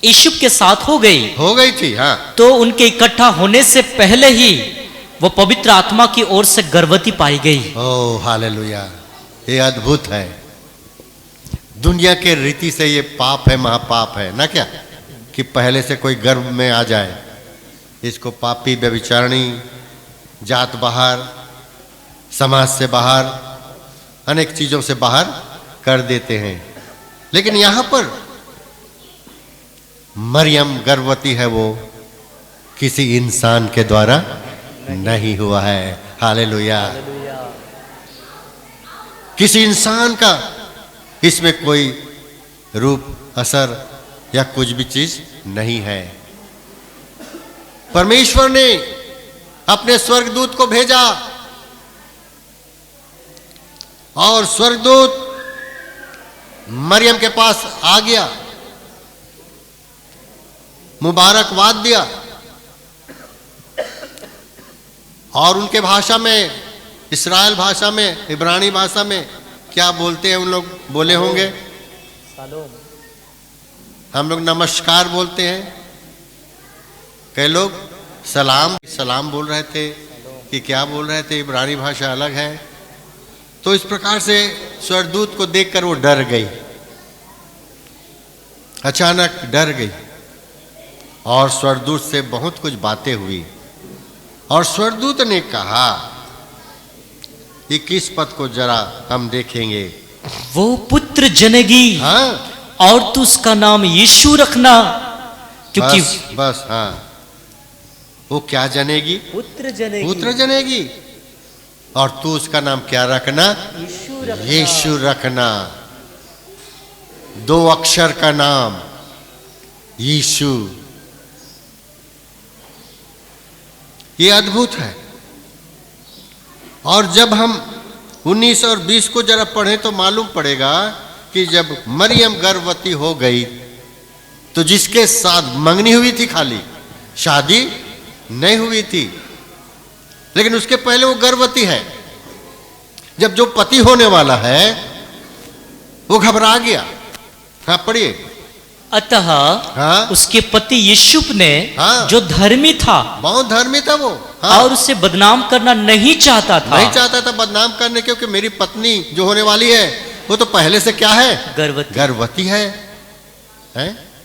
यूसुफ के साथ हो गई थी। हाँ, तो उनके इकट्ठा होने से पहले ही वो पवित्र आत्मा की ओर से गर्भवती पाई गई। ओ हालेलुया, ये अद्भुत है। दुनिया के रीति से ये पाप है, महापाप है ना, क्या कि पहले से कोई गर्भ में आ जाए, इसको पापी, व्यभिचारिणी, जात बाहर, समाज से बाहर, अनेक चीजों से बाहर कर देते हैं। लेकिन यहां पर मरियम गर्भवती है, वो किसी इंसान के द्वारा नहीं हुआ है। हालेलुया, किसी इंसान का इसमें कोई रूप, असर या कुछ भी चीज नहीं है। परमेश्वर ने अपने स्वर्गदूत को भेजा और स्वर्गदूत मरियम के पास आ गया, मुबारकबाद दिया और उनके भाषा में, इस्राएल भाषा में, इब्रानी भाषा में क्या बोलते हैं उन लोग, बोले होंगे, हम लोग नमस्कार बोलते हैं, कई लोग सलाम बोल रहे थे कि क्या बोल रहे थे, इब्रानी भाषा अलग है। तो इस प्रकार से स्वर्गदूत को देखकर वो डर गई, अचानक डर गई और स्वर्गदूत से बहुत कुछ बातें हुई। और स्वर्गदूत ने कहा 21 पद को जरा हम देखेंगे। वो पुत्र जनेगी, हाँ, और तू उसका नाम यीशु रखना, क्योंकि बस हाँ, वो क्या जनेगी? पुत्र जनेगी, और तू उसका नाम क्या रखना? यीशु रखना। 2 अक्षर का नाम यीशु। ये अद्भुत है। और जब हम 19 और 20 को जरा पढ़ें तो मालूम पड़ेगा कि जब मरियम गर्भवती हो गई तो जिसके साथ मंगनी हुई थी, खाली शादी नहीं हुई थी, लेकिन उसके पहले वो गर्भवती है। जब जो पति होने वाला है वो घबरा गया। हाँ, पढ़िए। अतः हाँ, उसके पति यूसुफ ने, हाँ, जो धर्मी था, बहुत धर्मी था वो, हाँ, और उसे बदनाम करना नहीं चाहता था बदनाम करने, क्योंकि मेरी पत्नी जो होने वाली है वो तो पहले से क्या है? गर्भवती है?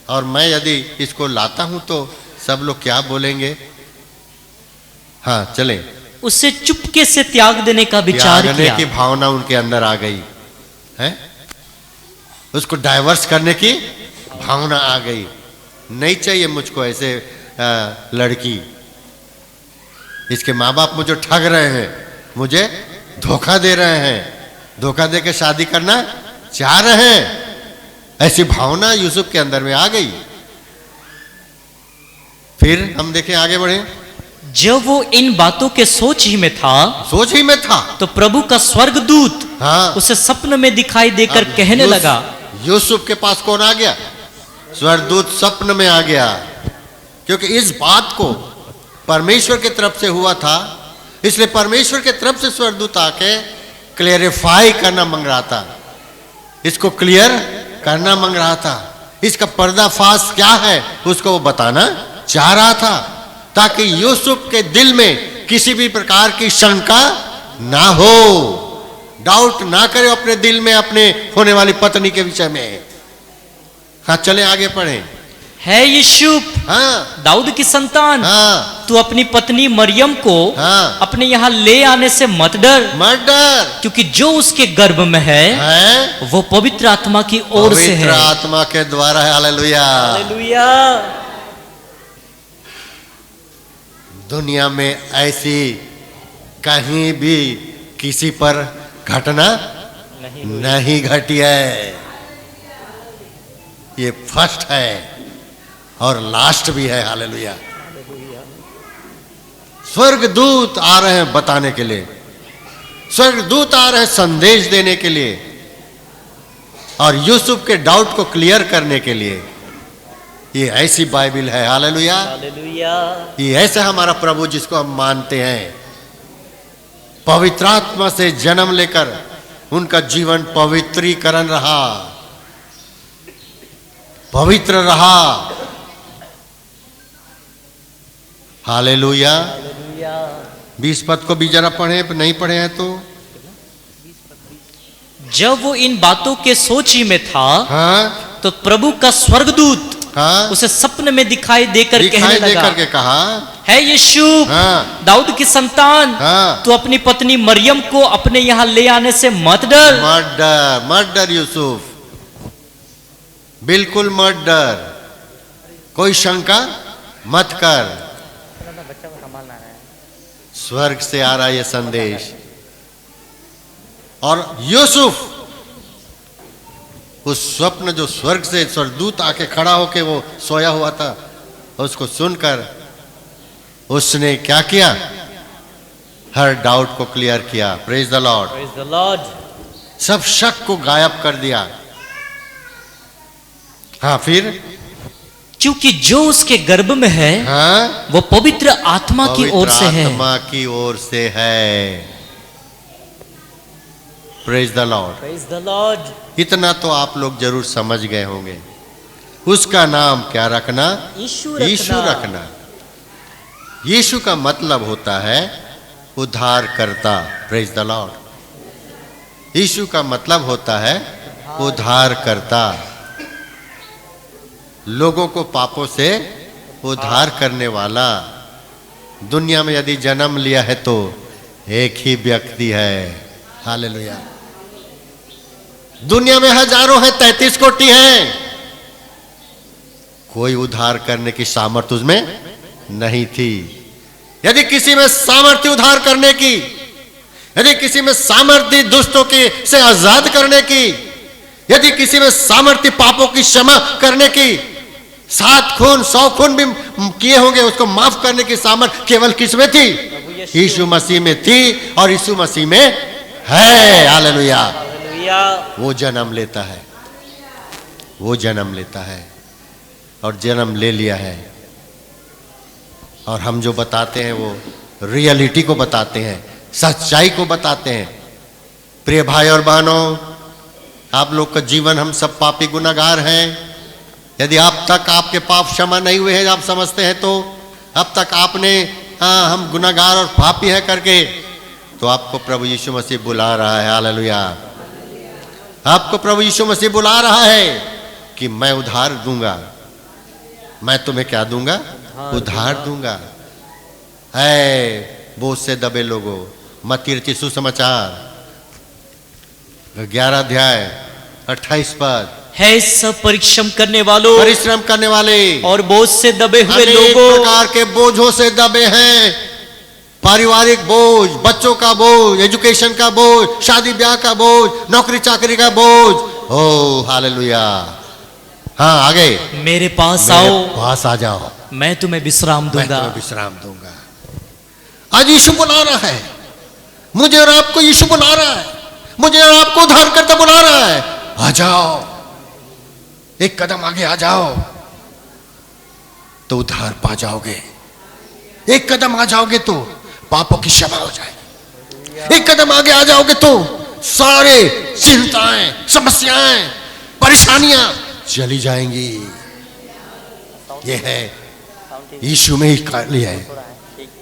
और मैं यदि इसको लाता हूं तो सब लोग क्या बोलेंगे? हाँ, चलें। उसे चुपके से त्याग देने का विचार किया। की भावना उनके अंदर आ गई है, उसको डाइवर्स करने की भावना आ गई। नहीं चाहिए मुझको ऐसे लड़की, इसके माँ बाप मुझे ठग रहे हैं, मुझे धोखा दे रहे हैं, धोखा दे के शादी करना चाह रहे हैं, ऐसी भावना यूसुफ के अंदर में आ गई। फिर हम देखें, आगे बढ़े। जब वो इन बातों के सोच ही में था तो प्रभु का स्वर्गदूत, हाँ, उसे सपन में दिखाई देकर कहने लगा। यूसुफ के पास कौन आ गया? स्वर्गदूत सपन में आ गया, क्योंकि इस बात को परमेश्वर की तरफ से हुआ था, इसलिए परमेश्वर की तरफ से स्वर्गदूत आके क्लियरिफाई करना मांग रहा था, इसको क्लियर करना मांग रहा था, इसका पर्दाफाश क्या है उसको वो बताना चाह रहा था, ताकि यूसुफ के दिल में किसी भी प्रकार की शंका ना हो, डाउट ना करे अपने दिल में अपने होने वाली पत्नी के विषय में। हाँ, चले आगे पढ़ें। है यूसुफ, हाँ, दाऊद की संतान, हाँ, तू अपनी पत्नी मरियम को, हाँ, अपने यहाँ ले आने से मत डर, क्योंकि जो उसके गर्भ में है वो पवित्र आत्मा की ओर से है, पवित्र आत्मा के द्वारा है। Hallelujah, hallelujah. दुनिया में ऐसी कहीं भी किसी पर घटना नहीं घटी है, ये फर्स्ट है और लास्ट भी है। हालेलुया। स्वर्गदूत आ रहे हैं बताने के लिए, स्वर्गदूत आ रहे हैं संदेश देने के लिए और यूसुफ के डाउट को क्लियर करने के लिए। ये ऐसी बाइबल है। Hallelujah, hallelujah. ये ऐसे हमारा प्रभु जिसको हम मानते हैं, पवित्र आत्मा से जन्म लेकर उनका जीवन पवित्रीकरण रहा, पवित्र रहा। हालेलुया। 20 पद को भी जरा पढ़े, नहीं पढ़े हैं तो। जब वो इन बातों के सोची में था, हाँ, तो प्रभु का स्वर्गदूत हाँ, उसे सपने में दिखाई देकर कहने लगा, करके कहा, है यीशु, हाँ, दाऊद की संतान, हाँ, तू अपनी पत्नी मरियम को अपने यहाँ ले आने से मत डर। मत डर, मत डर यूसुफ, बिल्कुल मत डर, कोई शंका मत कर। स्वर्ग से आ रहा ये संदेश। और यूसुफ उस स्वप्न जो स्वर्ग से स्वर्गदूत आके खड़ा होके वो सोया हुआ था, उसको सुनकर उसने क्या किया? हर डाउट को क्लियर किया। Praise the Lord, praise the Lord. सब शक को गायब कर दिया। हाँ, फिर क्योंकि जो उसके गर्भ में है, हाँ, वो पवित्र आत्मा की ओर से है। आत्मा की ओर से है। Praise the Lord, praise the Lord. इतना तो आप लोग जरूर समझ गए होंगे। उसका नाम क्या रखना? यीशु रखना। यीशु का मतलब होता है उद्धारकर्ता। Praise the Lord. यीशु का मतलब होता है उद्धारकर्ता, लोगों को पापों से उद्धार करने वाला। दुनिया में यदि जन्म लिया है तो एक ही व्यक्ति है। हालेलुया। दुनिया में हजारों हैं, 33 कोटि हैं, कोई उद्धार करने की सामर्थ्य उसमें नहीं थी। यदि किसी में सामर्थ्य उद्धार करने की, यदि किसी में सामर्थ्य दुष्टों की से आजाद करने की, यदि किसी में सामर्थ्य पापों की क्षमा करने की, 7 खून 100 खून भी किए होंगे उसको माफ करने की सामर्थ्य केवल किस में थी? यीशु मसीह में थी, और यीशु मसीह में है। हालेलुया। वो जन्म लेता है, वो जन्म लेता है, और जन्म ले लिया है। और हम जो बताते हैं वो रियलिटी को बताते हैं, सच्चाई को बताते हैं। प्रिय भाई और बहनों, आप लोग का जीवन, हम सब पापी गुनाहगार हैं। यदि अब तक आपके पाप क्षमा नहीं हुए हैं, आप समझते हैं, तो अब तक आपने हम गुनाहगार और पापी हैं करके, तो आपको प्रभु यीशु मसीह बुला रहा है। हालेलुया। आपको प्रभु यीशु मसीह बुला रहा है कि मैं उद्धार दूंगा। मैं तुम्हें क्या दूंगा? उद्धार दूंगा। है बोझ से दबे लोगों, मत्ती रचित सुसमाचार 11 अध्याय 28 पद। है सब परिश्रम करने वालों, परिश्रम करने वाले और बोझ से दबे हुए अनेक लोगों, प्रकार के बोझों से दबे हैं। पारिवारिक बोझ, बच्चों का बोझ, एजुकेशन का बोझ, शादी ब्याह का बोझ, नौकरी चाकरी का बोझ। ओ हालेलुया। हाँ, आगे। मेरे पास आओ, पास आ जाओ, मैं तुम्हें विश्राम दूंगा। मैं तुम्हें विश्राम दूंगा। आज यीशु बुला रहा है, मुझे और आपको यीशु बुला रहा है, मुझे और आपको उद्धार करता बुला रहा है। आ जाओ, एक कदम आगे आ जाओ तो उद्धार पा जाओगे। एक कदम आ जाओगे तो पापों की क्षमा हो जाएगी। एक कदम आगे आ जाओगे तो सारे चिंताएं, समस्याएं, परेशानियां चली जाएंगी। ये है यीशु में ही कार्य है,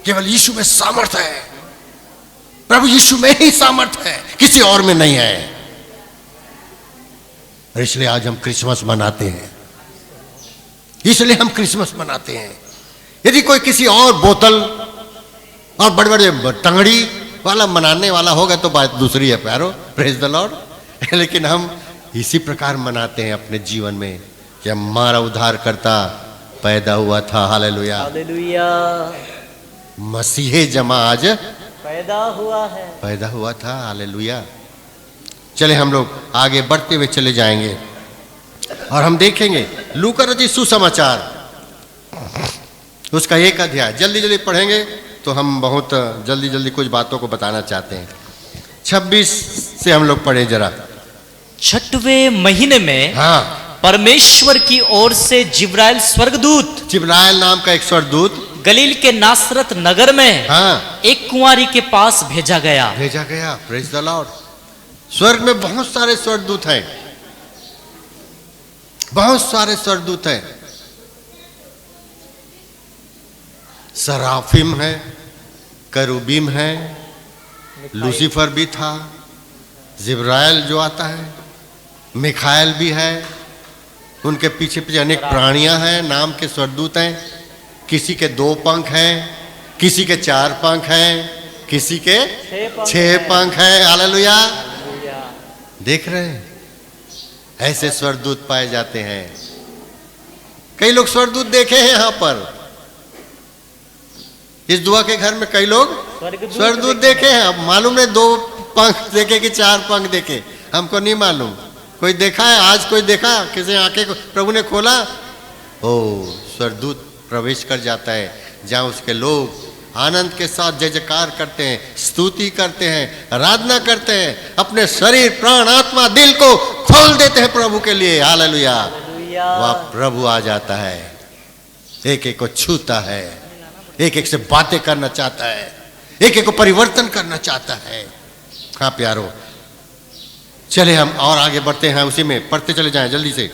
केवल यीशु में सामर्थ है। प्रभु यीशु में ही सामर्थ है, किसी और में नहीं है। और इसलिए आज हम क्रिसमस मनाते हैं, इसलिए हम क्रिसमस मनाते हैं। यदि कोई किसी और बोतल और बड़े बड़े टंगड़ी वाला मनाने वाला होगा तो बात दूसरी है, प्यारो। Praise the Lord. लेकिन हम इसी प्रकार मनाते हैं अपने जीवन में कि हमारा उद्धारकर्ता पैदा हुआ था। हालेलुया। हालेलुया। मसीहे जमा आज पैदा हुआ है, पैदा हुआ था। हालेलुया। चले हम लोग आगे बढ़ते हुए चले जाएंगे और हम देखेंगे लूका रचित सुसमाचार उसका 1 अध्याय। जल्दी जल्दी पढ़ेंगे तो हम बहुत जल्दी जल्दी कुछ बातों को बताना चाहते हैं। 26 से हम लोग पढ़े जरा। 6वें महीने में, हाँ, परमेश्वर की ओर से जिब्राइल स्वर्गदूत, जिब्राइल नाम का एक स्वर्गदूत गलील के नासरत नगर में, हाँ, एक कुंवारी के पास भेजा गया। Praise the Lord. स्वर्ग में बहुत सारे स्वर्गदूत हैं। बहुत सारे स्वर्गदूत हैं। सराफिम है, करूबीम है, लूसीफर भी था, जिब्राइल जो आता है, मिखाएल भी है, उनके पीछे पीछे अनेक प्राणियां हैं, नाम के स्वर्गदूत हैं। किसी के 2 पंख हैं, किसी के 4 पंख हैं, किसी के 6 पंख हैं। हालेलुया। देख रहे हैं, ऐसे स्वर्गदूत पाए जाते हैं। कई लोग स्वर्गदूत देखे हैं यहां पर, इस दुआ के घर में कई लोग स्वर्गदूत देखे हैं। अब मालूम नहीं 2 पंख देखे कि 4 पंख देखे, हमको नहीं मालूम। कोई देखा है आज? कोई देखा? किसी आंखें को प्रभु ने खोला? ओ, स्वर्गदूत प्रवेश कर जाता है जहां उसके लोग आनंद के साथ जय जयकार करते हैं, स्तुति करते हैं, आराधना करते हैं, अपने शरीर, प्राण, आत्मा, दिल को खोल देते हैं प्रभु के लिए। हालेलुया। वह प्रभु आ जाता है, एक एक को छूता है, एक एक से बातें करना चाहता है, एक एक को परिवर्तन करना चाहता है। हाँ प्यारो, चले हम और आगे बढ़ते हैं, उसी में पढ़ते चले जाएं जल्दी से।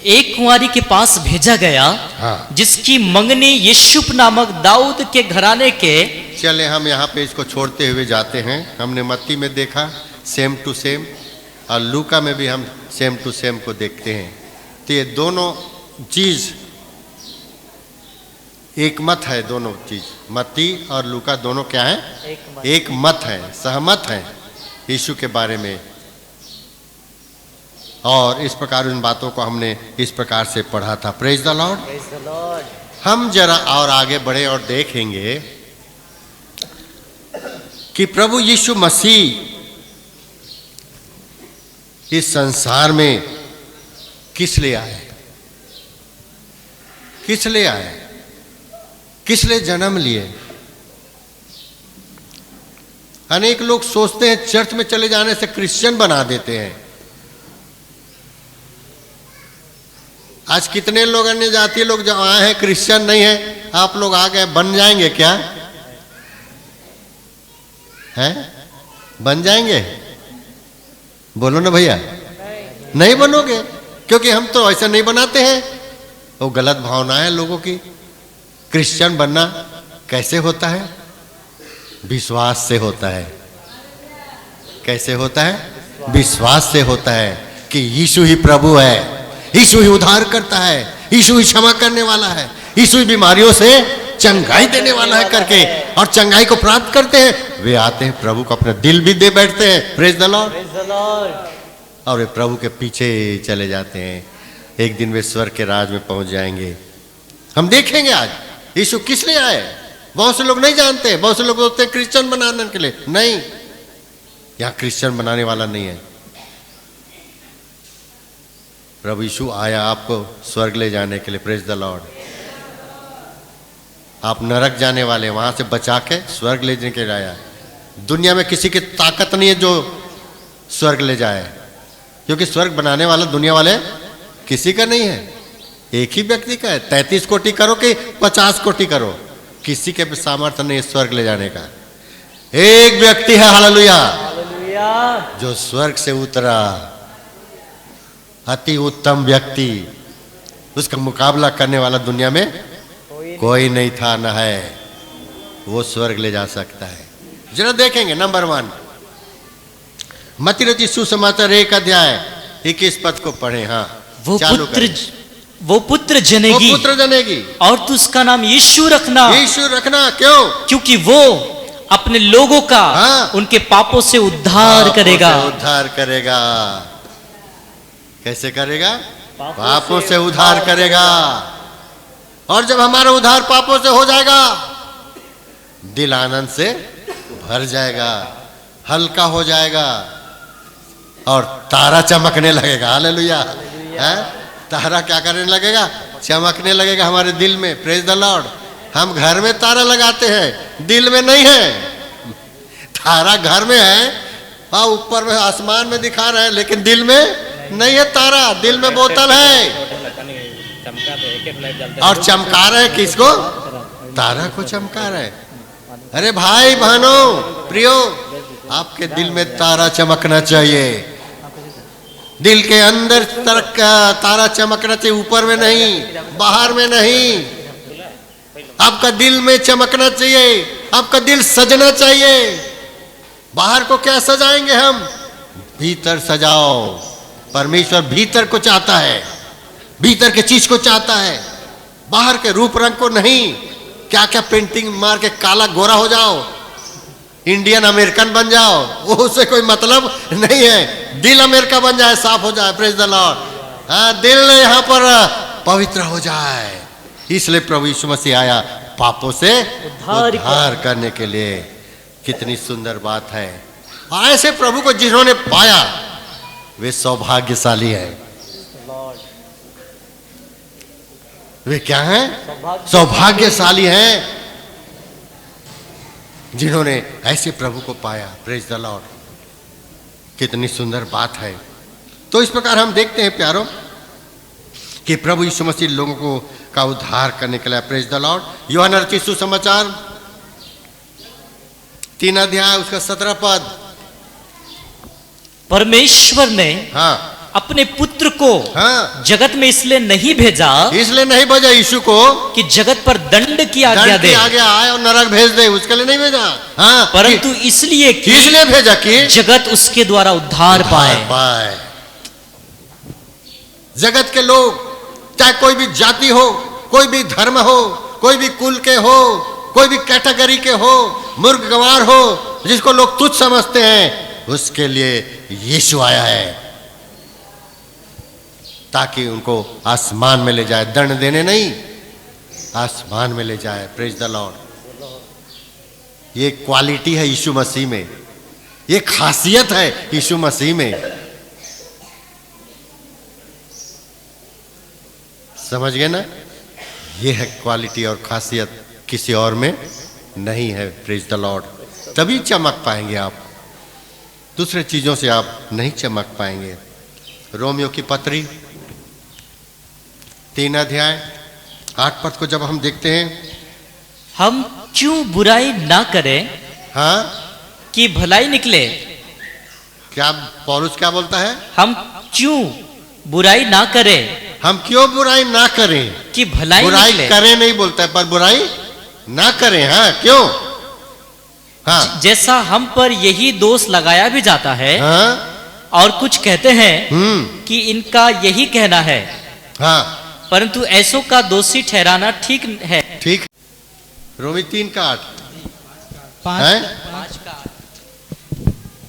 एक कुंवारी के पास भेजा गया, हाँ। जिसकी मंगनी यीशुप नामक दाऊद के घराने के। चले हम यहाँ पे इसको छोड़ते हुए जाते हैं। हमने मत्ती में देखा सेम टू सेम, और लूका में भी हम सेम टू सेम को देखते हैं। तो ये दोनों चीज एक मत है, दोनों चीज मत्ती और लूका दोनों क्या है? एक मत है, सहमत है यीशु के बारे में। और इस प्रकार उन बातों को हमने इस प्रकार से पढ़ा था। Praise the Lord. हम जरा और आगे बढ़े और देखेंगे कि प्रभु यीशु मसीह इस संसार में किस लिए आए, किस लिए आए, किस लिए जन्म लिए। अनेक लोग सोचते हैं चर्च में चले जाने से क्रिश्चियन बना देते हैं। आज कितने लोग अन्य जातीय लोग जो आए हैं क्रिश्चियन नहीं है, आप लोग आ गए, बन जाएंगे क्या? हैं? बन जाएंगे? बोलो ना भैया। नहीं बनोगे, क्योंकि हम तो ऐसा नहीं बनाते हैं। वो गलत भावना है लोगों की। क्रिश्चियन बनना कैसे होता है? विश्वास से होता है। कैसे होता है? विश्वास से होता है कि यीशु ही प्रभु है, यीशु ही उद्धार करता है, यीशु ही क्षमा करने वाला है, यीशु ही बीमारियों से चंगाई देने वाला है करके, और चंगाई को प्राप्त करते हैं। वे आते हैं, प्रभु को अपना दिल भी दे बैठते हैं। Praise the Lord. और वे प्रभु के पीछे चले जाते हैं। एक दिन वे स्वर्ग के राज में पहुंच जाएंगे। हम देखेंगे आज यीशु किस लिए आए। बहुत से लोग नहीं जानते, बहुत से लोग बोलते हैं क्रिश्चियन बनाने के लिए। नहीं, यहां क्रिश्चियन बनाने वाला नहीं है। प्रभु यीशु आया आपको स्वर्ग ले जाने के लिए। Praise the Lord. आप नरक जाने वाले, वहां से बचा के स्वर्ग ले जाने के लिए आया। दुनिया में किसी की ताकत नहीं है जो स्वर्ग ले जाए, क्योंकि स्वर्ग बनाने वाला दुनिया वाले किसी का नहीं है, एक ही व्यक्ति का है। 33 कोटि करो कि 50 कोटि करो, किसी के भी सामर्थ्य नहीं स्वर्ग ले जाने का। एक व्यक्ति है, हालेलुया, जो स्वर्ग से उतरा, अति उत्तम व्यक्ति। उसका मुकाबला करने वाला दुनिया में कोई नहीं था, न है। वो स्वर्ग ले जा सकता है। जरा देखेंगे नंबर 1 मत्ती रचित सुसमाचार 1 अध्याय 21 पद को पढ़े। हाँ, वो पुत्र जनेगी, वो पुत्र जनेगी, और तू उसका नाम यीशु रखना। यीशु रखना, क्यों? क्योंकि वो अपने लोगों का, हाँ, उनके पापों से उद्धार करेगा। उद्धार करेगा। कैसे करेगा? पापों से उद्धार करेगा। और जब हमारा उद्धार पापों से हो जाएगा, दिल आनंद से भर जाएगा, हल्का हो जाएगा, और तारा चमकने लगेगा। हालेलुया। तारा क्या करने लगेगा? चमकने लगेगा हमारे दिल में। Praise the Lord. हम घर में तारा लगाते हैं, दिल में नहीं है। तारा घर में है और ऊपर में आसमान में दिखा रहा है, लेकिन दिल में नहीं है तारा, दिल में बोतल है। और चमका रहे किसको? तारा को चमका रहे। अरे भाई बहनों प्रियो, आपके दिल में तारा चमकना चाहिए। दिल के अंदर तारा चमकना चाहिए, ऊपर में नहीं, बाहर में नहीं। आपका दिल में चमकना चाहिए, आपका दिल सजना चाहिए। बाहर को क्या सजाएंगे हम? भीतर सजाओ। परमेश्वर भीतर को चाहता है, भीतर के चीज को चाहता है, बाहर के रूप रंग को नहीं। क्या क्या पेंटिंग मार के काला गोरा हो जाओ, इंडियन अमेरिकन बन जाओ, वो उससे कोई मतलब नहीं है। दिल अमेरिका बन जाए, साफ हो जाए, प्रेज द लॉर्ड। हाँ, दिल यहाँ पर पवित्र हो जाए। इसलिए प्रभु यीशु मसीह आया पापों से उद्धार करने के लिए। कितनी सुंदर बात है। ऐसे प्रभु को जिन्होंने पाया वे सौभाग्यशाली है। वे क्या हैं? सौभाग्यशाली हैं जिन्होंने ऐसे प्रभु को पाया। Praise the Lord. कितनी सुंदर बात है। तो इस प्रकार हम देखते हैं प्यारों कि प्रभु यीशु मसीह लोगों को का उद्धार करने के लिए। Praise the Lord. यूहन्ना रचित सुसमाचार 3 अध्याय उसका 17 पद। परमेश्वर ने अपने पुत्र को जगत में इसलिए नहीं भेजा यीशु को कि जगत पर दंड की आज्ञा दे, आगे आए और नरक भेज दे, उसके लिए नहीं भेजा। परंतु इसलिए भेजा कि जगत उसके द्वारा उद्धार पाए। जगत के लोग, चाहे कोई भी जाति हो, कोई भी धर्म हो, कोई भी कुल के हो, कोई भी कैटेगरी के हो, मूर्ख गंवार हो, जिसको लोग तुच्छ समझते हैं, उसके लिए यीशु आया है ताकि उनको आसमान में ले जाए। दंड देने नहीं, आसमान में ले जाए। Praise the Lord. ये क्वालिटी है यीशु मसीह में, ये खासियत है यीशु मसीह में। समझ गए ना? ये है क्वालिटी और खासियत, किसी और में नहीं है। Praise the Lord. तभी चमक पाएंगे आप, दूसरे चीजों से आप नहीं चमक पाएंगे। रोमियो की पत्री 3 अध्याय 8 पद को जब हम देखते हैं, हम क्यों बुराई ना करें कि भलाई निकले। क्या पौलुस क्या बोलता है? हम क्यों बुराई ना करें, हम क्यों बुराई ना करें कि भलाई बुराई करें नहीं बोलता है, पर बुराई ना करें। क्यों? जैसा हम पर यही दोष लगाया भी जाता है और कुछ कहते हैं कि इनका यही कहना है, परंतु ऐसों का दोषी ठहराना ठीक है। ठीक। रोमी 3 का 8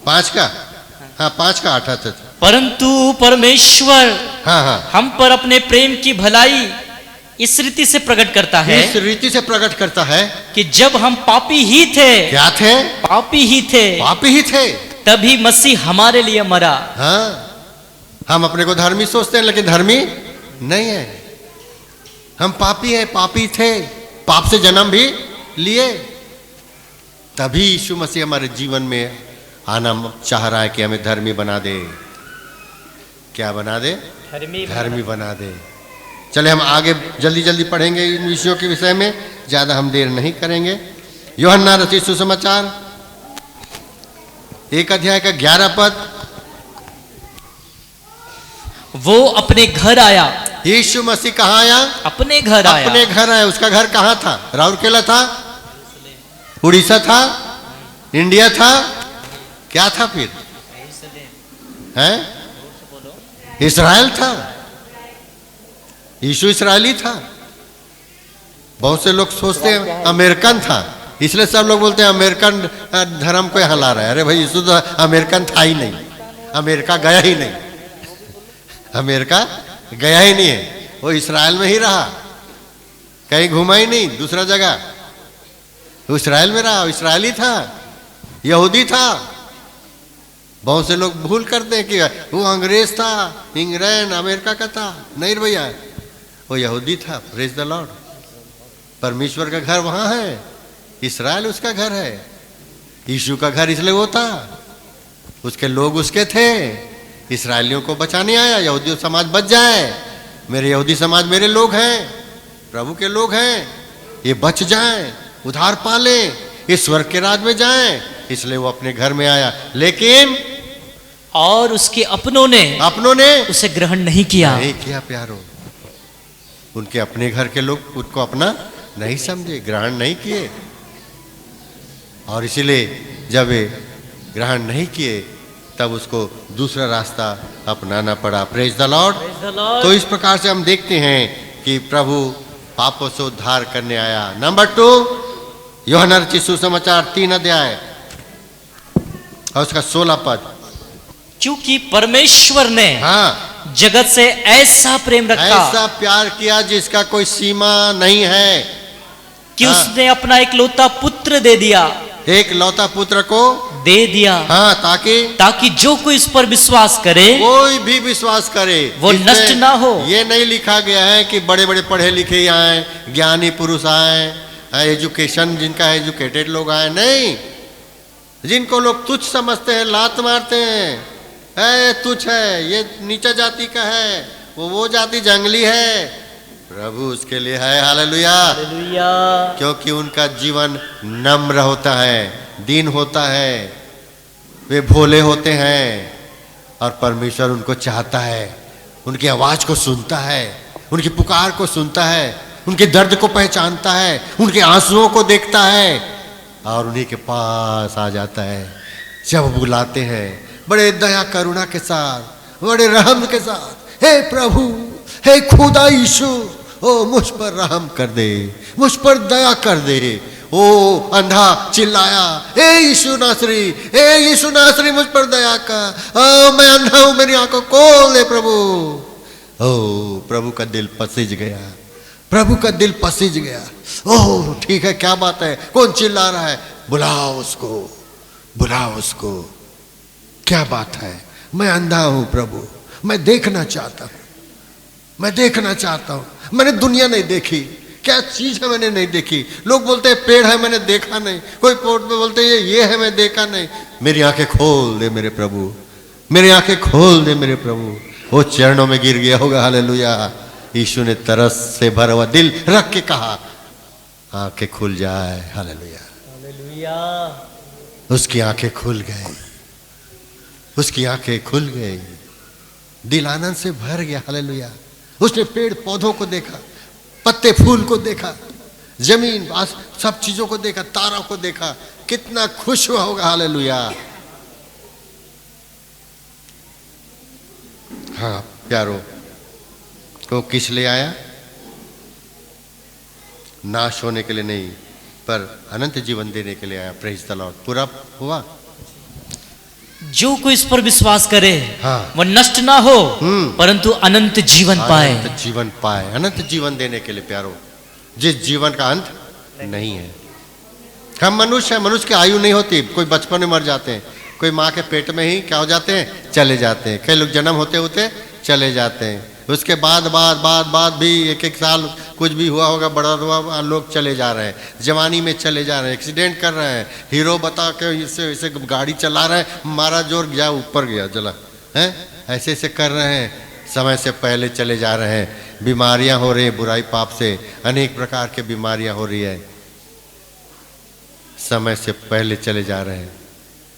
5 का 8 है। परंतु परमेश्वर हम पर अपने प्रेम की भलाई इस रीति से प्रकट करता है, इस रीति से प्रकट करता है कि जब हम पापी ही थे, क्या थे? पापी ही थे, तभी मसीह हमारे लिए मरा। हम अपने को धर्मी सोचते हैं, लेकिन धर्मी नहीं है। हम पापी हैं, पापी थे, पाप से जन्म भी लिए। तभी यीशु मसीह हमारे जीवन में आना चाह रहा है कि हमें धर्मी बना दे। क्या बना दे? धर्मी बना दे। चले हम आगे जल्दी जल्दी पढ़ेंगे इन विषयों के विषय में, ज्यादा हम देर नहीं करेंगे। यूहन्ना रचित सुसमाचार 1 अध्याय का 11 पद। वो अपने घर आया। यीशु मसीह कहाँ आया? अपने घर आया। अपने घर आया। उसका घर कहाँ था? राउरकेला था, उड़ीसा था, इंडिया था, क्या था फिर? इस्राएल था। यीशु इस्राएली था। बहुत से लोग सोचते हैं अमेरिकन था, इसलिए सब लोग बोलते हैं अमेरिकन धर्म को यहाँ ला रहा है। अरे भाई, यीशु तो अमेरिकन था ही नहीं, अमेरिका गया ही नहीं, अमेरिका गया ही नहीं है। वो इस्राएल में ही रहा, कहीं घुमा ही नहीं दूसरा जगह, वो इस्राएल में रहा। इस्राएली था, यहूदी था। बहुत से लोग भूल करते हैं कि वो अंग्रेज था, इंग्लैंड अमेरिका का था। नहीं भैया, वो यहूदी था। Praise the Lord. परमेश्वर का घर वहां है, इस्राएल उसका घर है। यीशु का घर इसलिए वो था, उसके लोग उसके थे। इस्राएलियों को बचाने आया, यहूदी समाज बच जाए। मेरे यहूदी समाज मेरे लोग हैं, प्रभु के लोग हैं, ये बच जाएं, उधार पालें, इस स्वर्ग के राज में जाएं। इसलिए वो अपने घर में आया। लेकिन और उसके अपनों ने उसे ग्रहण नहीं किया। नहीं किया प्यारो। उनके अपने घर के लोग उसको अपना नहीं समझे, ग्रहण नहीं किए, और इसीलिए जब वे ग्रहण नहीं किए तब उसको दूसरा रास्ता अपनाना पड़ा। Praise the Lord. तो इस प्रकार से हम देखते हैं कि प्रभु पापों से उद्धार करने आया। नंबर 2, यूहन्ना रचित सुसमाचार 3 अध्याय और उसका 16 पद। क्योंकि परमेश्वर ने जगत से ऐसा प्रेम रखा, ऐसा प्यार किया जिसका कोई सीमा नहीं है, कि उसने अपना इकलौता पुत्र दे दिया। एक लौता पुत्र को दे दिया, ताकि जो कोई इस पर विश्वास करे, कोई भी विश्वास करे, वो नष्ट ना हो। ये नहीं लिखा गया है कि बड़े बड़े पढ़े लिखे आए, ज्ञानी पुरुष आए, एजुकेशन जिनका एजुकेटेड लोग आए, नहीं। जिनको लोग तुच्छ समझते हैं, लात मारते हैं, तुच्छ है, ये नीचा जाति का है, वो जाति जंगली है, प्रभु उसके लिए है। हालेलुया। क्योंकि उनका जीवन नम्र होता है, दीन होता है, वे भोले होते हैं, और परमेश्वर उनको चाहता है, उनकी आवाज को सुनता है, उनकी पुकार को सुनता है, उनके दर्द को पहचानता है, उनके आंसुओं को देखता है, और उन्हीं के पास आ जाता है। जब बुलाते हैं बड़े दया करुणा के साथ, बड़े रहम के साथ, हे प्रभु, हे खुदा यीशु, ओ मुझ पर रहम कर दे, मुझ पर दया कर दे। ओ अंधा चिल्लाया, हे यीशु नासरी, हे यीशु नासरी, मुझ पर दया कर, ओ मैं अंधा हूं, मेरी आंखों खोल दे प्रभु। ओ प्रभु का दिल पसीज गया, प्रभु का दिल पसीज गया। ओह ठीक है, क्या बात है, कौन चिल्ला रहा है, बुलाओ उसको, बुलाओ उसको, क्या बात है, मैं अंधा हूं प्रभु, मैं देखना चाहता हूं, मैं देखना चाहता हूं, मैंने दुनिया नहीं देखी, क्या चीज है मैंने नहीं देखी। लोग बोलते हैं पेड़ है, मैंने देखा नहीं, कोई पोर्ट में बोलते हैं ये है, मैं देखा नहीं। मेरी आंखें खोल दे मेरे प्रभु, मेरी आंखें खोल दे मेरे प्रभु। वो चरणों में गिर गया होगा। हालेलुया। यीशु ने तरस से भरा हुआ दिल रख के कहा, आंखें खुल जाए। Hallelujah, hallelujah. उसकी आंखें खुल गई, उसकी आंखें खुल गई, दिल आनंद से भर गया। हालेलुया। उसने पेड़ पौधों को देखा, पत्ते फूल को देखा, जमीन सब चीजों को देखा, तारों को देखा, कितना खुश हुआ होगा। हालेलुया। हाँ प्यारो, वो किस लिए आया? नाश होने के लिए नहीं, पर अनंत जीवन देने के लिए आया। Praise the Lord. पूरा हुआ। जो कोई इस पर विश्वास करे, वह नष्ट ना हो, परंतु अनंत जीवन पाए। अनंत जीवन पाए, अनंत जीवन देने के लिए प्यारो, जिस जीवन का अंत नहीं है। हम मनुष्य हैं, मनुष्य की आयु नहीं होती। कोई बचपन में मर जाते हैं, कोई माँ के पेट में ही क्या हो जाते हैं, चले जाते हैं। कई लोग जन्म होते होते चले जाते हैं, उसके बाद भी एक साल कुछ भी हुआ होगा, बड़ा हुआ, लोग चले जा रहे हैं, जवानी में चले जा रहे हैं, एक्सीडेंट कर रहे हैं, हीरो बता के इसे गाड़ी चला रहे हैं, मारा जोर गया, ऊपर गया, जला है, ऐसे ऐसे कर रहे हैं, समय से पहले चले जा रहे हैं। बीमारियां हो रही हैं, बुराई पाप से अनेक प्रकार के बीमारियां हो रही है, समय से पहले चले जा रहे हैं।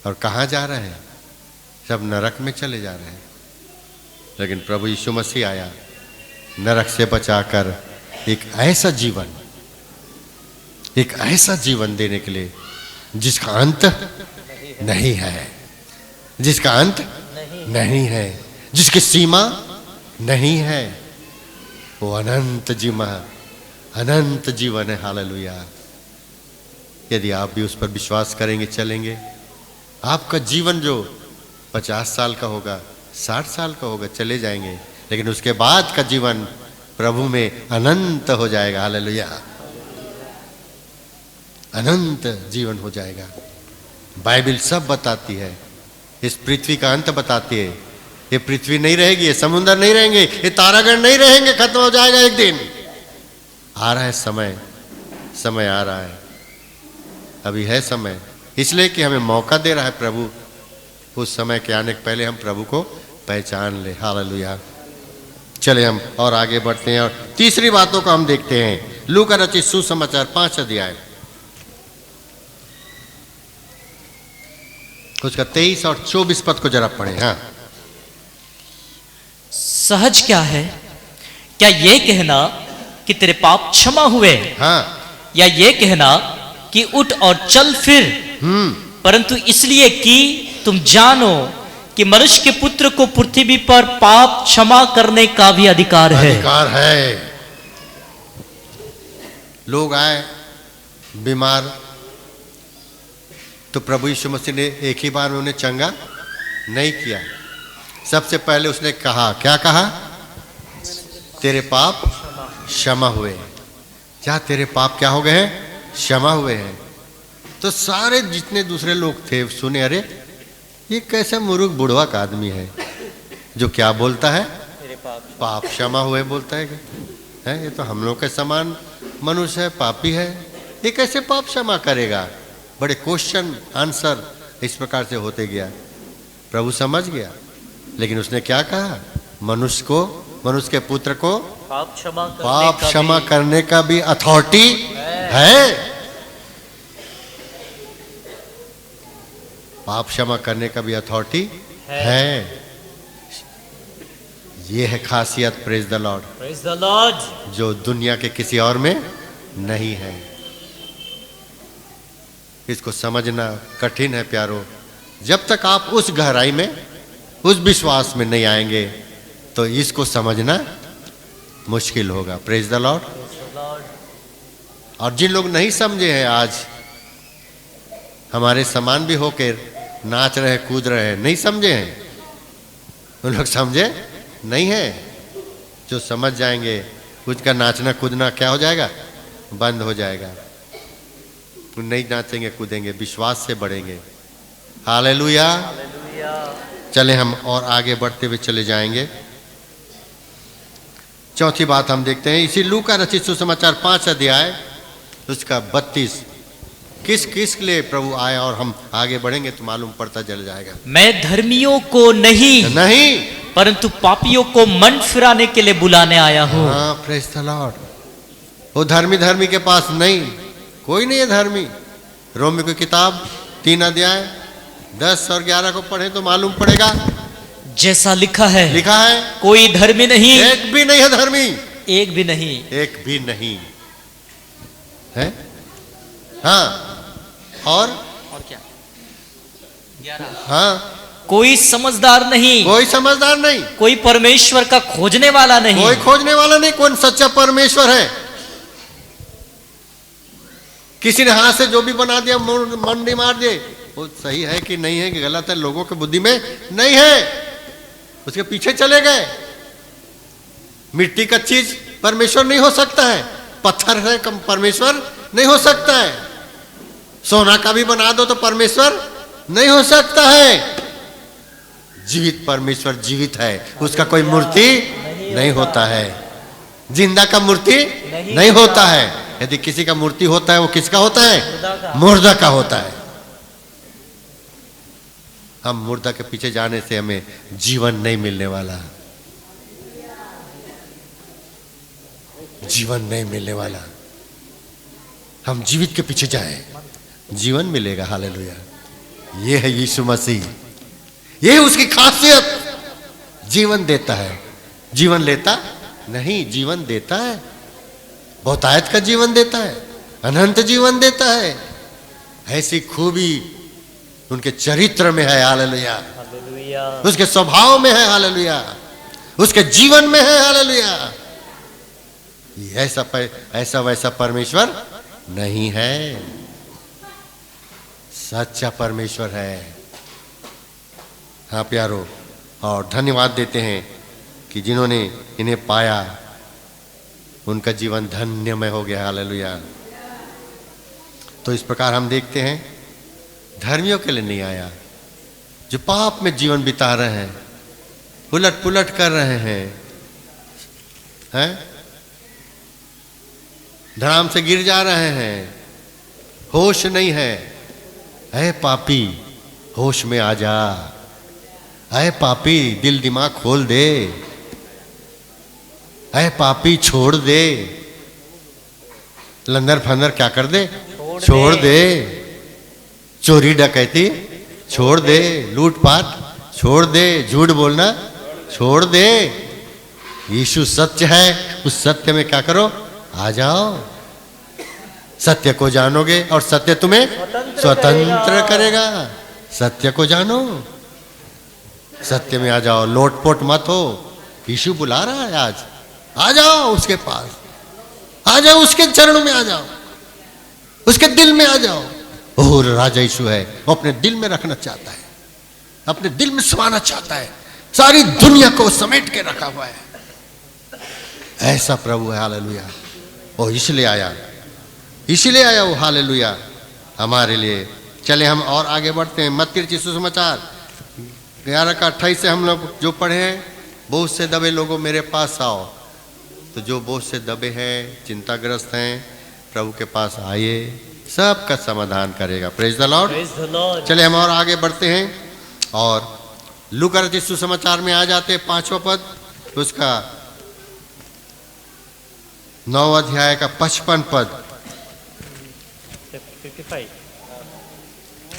और कहाँ जा रहे हैं? सब नरक में चले जा रहे हैं। लेकिन प्रभु यीशु मसीह आया नरक से बचाकर एक ऐसा जीवन देने के लिए जिसका अंत नहीं है, जिसका अंत नहीं है, जिसकी सीमा नहीं है। वो अनंत जीवन है। हालेलुया। यदि आप भी उस पर विश्वास करेंगे, चलेंगे, आपका जीवन जो 50 साल का होगा, 60 साल का होगा, चले जाएंगे, लेकिन उसके बाद का जीवन प्रभु में अनंत हो जाएगा। हालेलुया। अनंत जीवन हो जाएगा। बाइबल सब बताती है, इस पृथ्वी का अंत बताती है। ये पृथ्वी नहीं रहेगी, ये समुद्र नहीं रहेंगे, ये तारागण नहीं रहेंगे, खत्म हो जाएगा एक दिन। आ रहा है समय आ रहा है, अभी है समय, इसलिए कि हमें मौका दे रहा है प्रभु। उस समय के आने के पहले हम प्रभु को पहचान ले। हालेलुया। चले हम और आगे बढ़ते हैं, और तीसरी बातों को हम देखते हैं। लूका रचित सुसमाचार 5 अध्याय उसका 23 और 24 पद को जरा पढ़े। हाँ, सहज क्या है, क्या ये कहना कि तेरे पाप क्षमा हुए, हाँ, या ये कहना कि उठ और चल फिर, परंतु इसलिए कि तुम जानो कि मनुष्य के पुत्र को पृथ्वी पर पाप क्षमा करने का भी अधिकार है। अधिकार है। लोग आए बीमार तो प्रभु यीशु मसीह ने एक ही बार उन्हें चंगा नहीं किया। सबसे पहले उसने कहा, क्या कहा? तेरे पाप क्षमा हुए। क्या तेरे पाप क्या हो गए हैं? क्षमा हुए हैं। तो सारे जितने दूसरे लोग थे सुने, अरे ये कैसा मूर्ख बुढ़वा का आदमी है जो क्या बोलता है? पाप क्षमा हुए बोलता है। ये तो हम लोग के समान मनुष्य है, पापी है, ये कैसे पाप क्षमा करेगा? बड़े क्वेश्चन आंसर इस प्रकार से होते गया। प्रभु समझ गया, लेकिन उसने क्या कहा? मनुष्य के पुत्र को पाप क्षमा करने का भी अथॉरिटी है। पाप क्षमा करने का भी अथॉरिटी है। ये है खासियत, praise the Lord, praise the Lord, जो दुनिया के किसी और में नहीं है। इसको समझना कठिन है प्यारो। जब तक आप उस गहराई में, उस विश्वास में नहीं आएंगे तो इसको समझना मुश्किल होगा। Praise the Lord. और जिन लोग नहीं समझे हैं, आज हमारे समान भी होकर नाच रहे, कूद रहे, नहीं समझे हैं, उन लोग समझे नहीं है। जो समझ जाएंगे उसका नाचना कूदना क्या हो जाएगा? बंद हो जाएगा। नहीं नाचेंगे कूदेंगे, विश्वास से बढ़ेंगे। हालेलुया। चले हम और आगे बढ़ते हुए चले जाएंगे। चौथी बात हम देखते हैं इसी लूका रचित सुसमाचार 5 अध्याय उसका 32। किस किस लिए प्रभु आए, और हम आगे बढ़ेंगे तो मालूम पड़ता चल जाएगा। मैं धर्मियों को नहीं परंतु पापियों को मन फिराने के लिए बुलाने आया हूँ। हाँ, प्रेज द लॉर्ड। वो धर्मी के पास नहीं, कोई नहीं है धर्मी। रोमियो की किताब 3 अध्याय 10 और 11 को पढ़े तो मालूम पड़ेगा। जैसा लिखा है कोई धर्मी नहीं, एक भी नहीं है धर्मी, एक भी नहीं, एक भी नहीं है। हाँ, और क्या? हाँ, कोई समझदार नहीं, कोई परमेश्वर का खोजने वाला नहीं, कौन सच्चा परमेश्वर है? किसी ने हाथ से जो भी बना दिया, मंडी मार दिए, वो सही है कि नहीं है कि गलत है, लोगों की बुद्धि में नहीं है, उसके पीछे चले गए। मिट्टी का चीज परमेश्वर नहीं हो सकता है, पत्थर है परमेश्वर नहीं हो सकता है, सोना का भी बना दो तो परमेश्वर नहीं हो सकता है। जीवित परमेश्वर जीवित है, उसका कोई मूर्ति नहीं होता है, जिंदा का मूर्ति नहीं होता है। यदि किसी का मूर्ति होता है वो किसका होता है? मुर्दा का होता है। हम मुर्दा के पीछे जाने से हमें जीवन नहीं मिलने वाला, जीवन नहीं मिलने वाला। हम जीवित के पीछे जाएं, जीवन मिलेगा। हालेलुया। ये है यीशु मसीह, ये है उसकी खासियत। जीवन देता है, जीवन लेता नहीं, जीवन देता है। बहुतायत का जीवन देता है, अनंत जीवन देता है। ऐसी खूबी उनके चरित्र में है। हालेलुया। उसके स्वभाव में है। हालेलुया। उसके जीवन में है। हालेलुया। ऐसा वैसा परमेश्वर नहीं है, सच्चा परमेश्वर है। हाँ प्यारो, और धन्यवाद देते हैं कि जिन्होंने इन्हें पाया उनका जीवन धन्यमय हो गया। हालेलुया। तो इस प्रकार हम देखते हैं धर्मियों के लिए नहीं आया, जो पाप में जीवन बिता रहे हैं, उलट पुलट कर रहे हैं, धड़ाम से गिर जा रहे हैं, होश नहीं है। ऐ पापी होश में आ जा, ऐ पापी दिल दिमाग खोल दे, ऐ पापी छोड़ दे, लंदर फंदर क्या कर दे? छोड़ दे। चोरी डकैती छोड़ दे लूटपाट, छोड़ दे झूठ बोलना, छोड़ दे। यीशु सत्य है, उस सत्य में क्या करो, आ जाओ। सत्य को जानोगे और सत्य तुम्हें स्वतंत्र करेगा। सत्य को जानो, सत्य में आ जाओ, लोटपोट मत हो। यीशु बुला रहा है आज, आ जाओ उसके पास, आ जाओ उसके चरणों में, आ जाओ उसके दिल में, आ जाओ। ओह राजा यीशु है, वो अपने दिल में रखना चाहता है, अपने दिल में समाना चाहता है, सारी दुनिया को समेट के रखा हुआ है। ऐसा प्रभु है, हालेलुया। वो इसलिए आया, इसीलिए आया वो, हालेलुया, हमारे लिए। चले हम और आगे बढ़ते हैं। मत्ती रचित सुसमाचार 11 का 28 से हम लोग जो पढ़े हैं, बहुत से दबे लोगों मेरे पास आओ। तो जो बहुत से दबे हैं, चिंताग्रस्त हैं, प्रभु के पास आइए, सबका समाधान करेगा। Praise the Lord. चले हम और आगे बढ़ते हैं और लूका रचित सुसमाचार में आ जाते हैं 5वां पद, उसका 9वां अध्याय का 55 पद,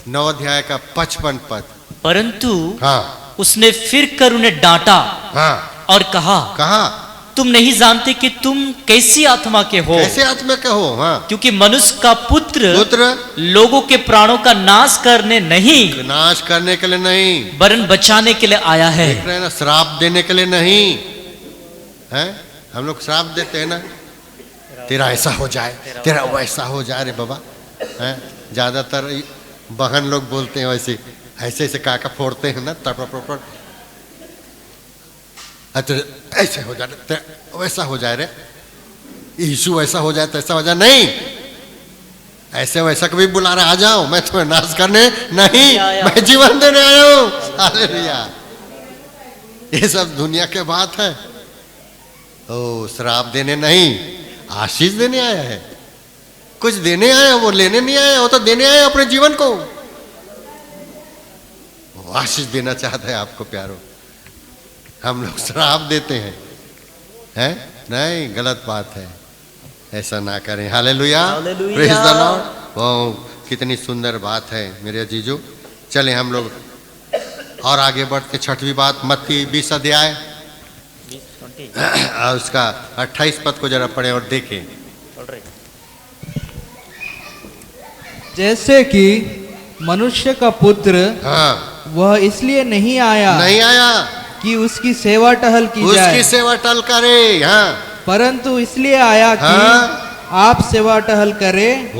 9 अध्याय का 55 पद। परंतु हाँ उसने फिर कर उन्हें डांटा हाँ, और कहा, तुम नहीं जानते कि तुम कैसी आत्मा के हो, कैसे आत्मा के हो। हाँ, क्योंकि मनुष्य का पुत्र पुत्र लोगों के प्राणों का नाश करने नहीं, नाश करने के लिए नहीं, वरन बचाने के लिए आया है। देख रहे हैं ना, श्राप देने के लिए नहीं है। हम लोग श्राप देते हैं ना, तेरा ऐसा हो जाए, तेरा वैसा हो जाए। रे बाबा, है ज्यादातर बहन लोग बोलते हैं वैसे, ऐसे ऐसे काका फोड़ते हैं ना, तप अच्छा ऐसे हो जाए, वैसा हो जाए रे, यीशु ऐसा हो जाए, तैसा हो जाए। नहीं, ऐसे वैसा कभी बुला रहा, आ जाओ, मैं तुम्हें नाश करने नहीं, मैं जीवन देने आया हूं। हालेलुया। ये सब दुनिया के बात है। ओ श्राप देने नहीं, आशीष देने आया है। कुछ देने आया, वो लेने नहीं आया, वो तो देने आया अपने जीवन को। वो आशीष देना चाहता है आपको प्यारो। हम लोग श्राप देते हैं, नहीं, गलत बात है, ऐसा ना करें। Hallelujah, praise the Lord. वो कितनी सुंदर बात है मेरे अजीजों। चले हम लोग और आगे बढ़ते। 6वीं बात, मत्ती 20 अध्याय उसका 28 पद को जरा पढ़े और देखें। जैसे कि मनुष्य का पुत्र, हाँ, वह इसलिए नहीं आया कि उसकी सेवा टहल की जाए, उसकी सेवा टहल करे, हाँ, परंतु इसलिए आया कि आप सेवा टहल करें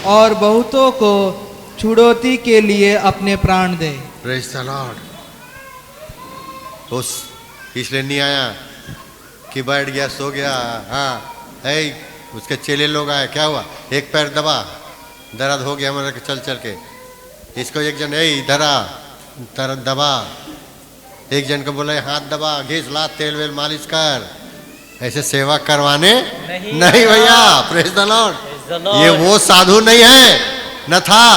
और बहुतों को छुड़ौती के लिए अपने प्राण दे। Praise the Lord. उस इसलिए नहीं आया कि बैठ गया, सो गया। हाँ, है उसके चेले लोग आए, क्या हुआ, एक पैर दबा, दर्द हो गया हमारा, चल चल के। इसको एक जन धरा, दर्द दबा, एक जन को बोला हाथ दबा, घिस ला, तेल वेल मालिश कर। ऐसे सेवा करवाने नहीं भैया। Praise the Lord. ये वो साधु नहीं है, न था,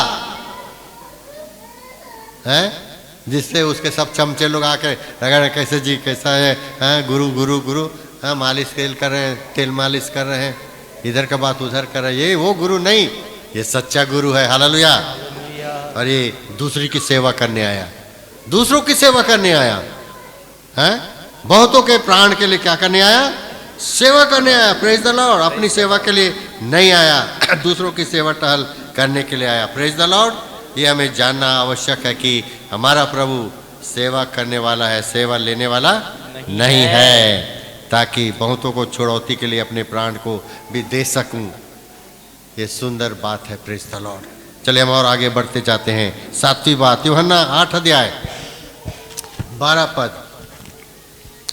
है जिससे उसके सब चमचे लोग आके लगा रहे, कैसे जी, कैसा है, हाँ, गुरु गुरु गुरु, हाँ, मालिश तेल कर रहे हैं, तेल मालिश कर रहे हैं, इधर का बात उधर कर रहे हैं। ये वो गुरु नहीं, ये सच्चा गुरु है। हालेलुया। और ये दूसरी की सेवा करने आया, दूसरों की सेवा करने आया, हैं, बहुतों के प्राण के लिए क्या करने आया, सेवा करने आया। Praise the Lord. अपनी सेवा के लिए नहीं आया, दूसरों की सेवा टहल करने के लिए आया। Praise the Lord. ये हमें जानना आवश्यक है कि हमारा प्रभु सेवा करने वाला है, सेवा लेने वाला नहीं है, ताकि बहुतों को छुड़ौती के लिए अपने प्राण को भी दे सकूं। ये सुंदर बात है। Praise the Lord. चलिए हम और आगे बढ़ते जाते हैं। 7वीं बात, यूहन्ना 8 अध्याय 12 पद।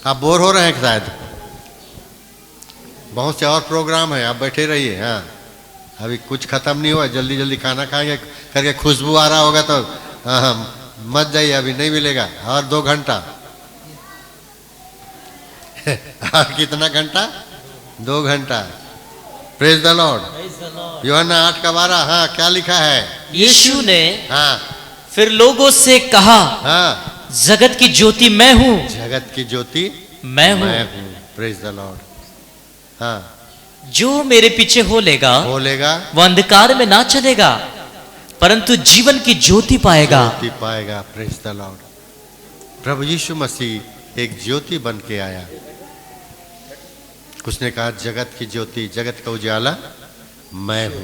आप बोर हो रहे हैं शायद, बहुत से और प्रोग्राम है, आप बैठे रहिए। हाँ, अभी कुछ खत्म नहीं हुआ, जल्दी जल्दी खाना खाएंगे करके खुशबू आ रहा होगा तो मत जाइए, अभी नहीं मिलेगा, और 2 घंटा। और कितना घंटा, 2 घंटा। Praise the Lord. यूहन्ना 8 का 12। हाँ, क्या लिखा है, यीशु ने हाँ, फिर लोगों से कहा, हाँ, जगत की ज्योति मैं हूँ, जगत की ज्योति मैं हूँ। Praise the Lord. हाँ, जो मेरे पीछे हो लेगा बोलेगा वो अंधकार में ना चलेगा, परंतु जीवन की ज्योति पाएगा। ज्योति पाएगा। Praise the Lord. प्रभु यीशु मसीह एक ज्योति बन के आया। उसने कहा जगत की ज्योति, जगत का उजाला मैं हूं।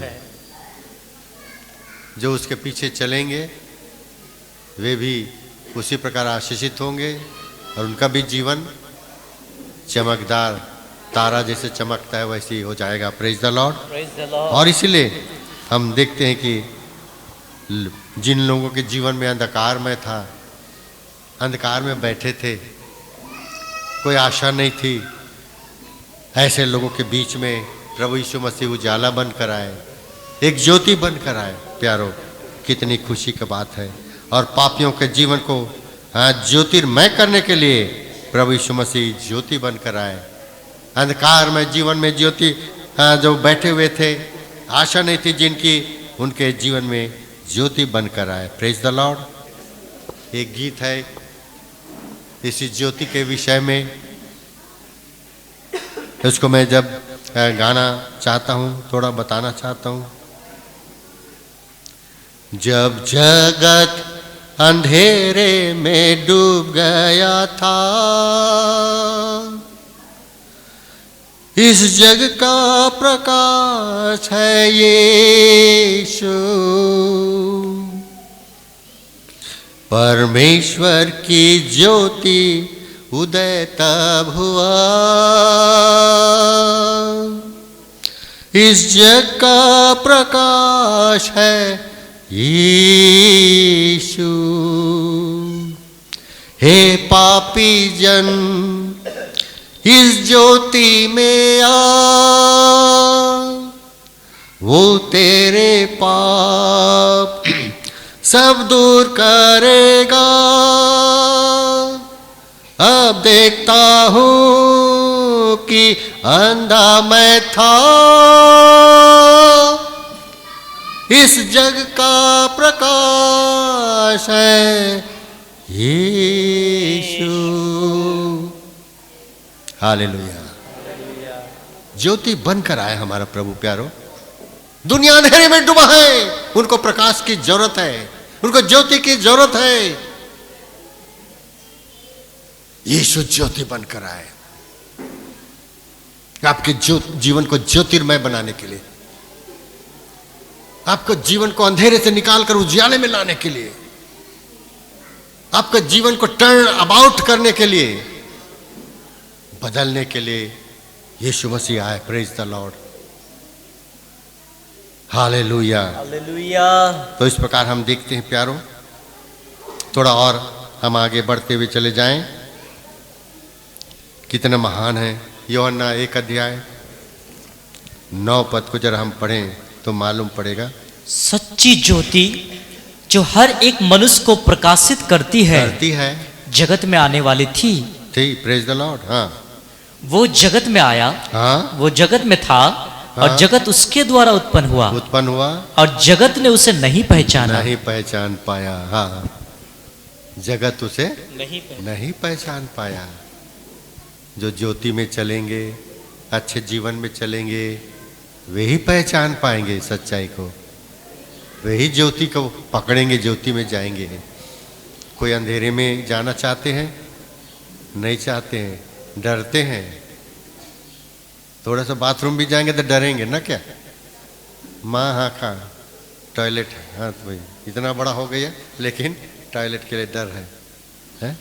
जो उसके पीछे चलेंगे वे भी उसी प्रकार आशीषित होंगे और उनका भी जीवन चमकदार तारा जैसे चमकता है वैसे ही हो जाएगा। Praise the Lord. और इसीलिए हम देखते हैं कि जिन लोगों के जीवन में अंधकार में था, अंधकार में बैठे थे, कोई आशा नहीं थी, ऐसे लोगों के बीच में प्रभु यीशु मसीह उजाला बनकर आए, एक ज्योति बनकर आए। प्यारो, कितनी खुशी की बात है। और पापियों के जीवन को ज्योतिर्मय करने के लिए प्रभु यीशु मसीह ज्योति बनकर आए। अंधकार में जीवन में ज्योति जो बैठे हुए थे, आशा नहीं थी जिनकी, उनके जीवन में ज्योति बनकर आए। Praise the Lord. एक गीत है इसी ज्योति के विषय में, उसको मैं जब गाना चाहता हूँ, थोड़ा बताना चाहता हूँ। जब जगत अंधेरे में डूब गया था, इस जग का प्रकाश है यीशु, परमेश्वर की ज्योति उदय तब हुआ, इस जग का प्रकाश है यीशु। हे पापी जन इस ज्योति में आ, वो तेरे पाप सब दूर करेगा। अब देखता हूँ कि अंधा मैं था, इस जग का प्रकाश है यीशु। हालेलुया। ज्योति बनकर आया हमारा प्रभु। प्यारो, दुनिया अंधेरे में डूबा है, उनको प्रकाश की जरूरत है, उनको ज्योति की जरूरत है। यीशु ज्योति बनकर आए आपके जीवन को ज्योतिर्मय बनाने के लिए, आपको जीवन को अंधेरे से निकालकर उजियाले में लाने के लिए, आपके जीवन को टर्न अबाउट करने के लिए, बदलने के लिए यीशु मसीह आए। Praise the Lord. Hallelujah. Hallelujah. तो इस प्रकार हम देखते हैं प्यारो, थोड़ा और हम आगे बढ़ते हुए चले जाएं। कितना महान है। यूहन्ना 1 अध्याय 9 पद को जरा हम पढ़ें तो मालूम पड़ेगा। सच्ची ज्योति जो हर एक मनुष्य को प्रकाशित करती है जगत में आने वाली थी। Praise the Lord. हाँ, वो जगत में आया। हाँ, वो जगत में था। हाँ? और जगत उसके द्वारा उत्पन्न हुआ और जगत ने उसे नहीं पहचान पाया। हाँ, जगत उसे नहीं पहचान पाया। जो ज्योति में चलेंगे, अच्छे जीवन में चलेंगे, वे ही पहचान पाएंगे सच्चाई को, वे ही ज्योति को पकड़ेंगे, ज्योति में जाएंगे। कोई अंधेरे में जाना चाहते हैं? नहीं चाहते हैं, डरते हैं। थोड़ा सा बाथरूम भी जाएंगे तो डरेंगे ना। क्या माँ, हाँ खा टॉयलेट है, हाँ तो भाई इतना बड़ा हो गया लेकिन टॉयलेट के लिए डर है?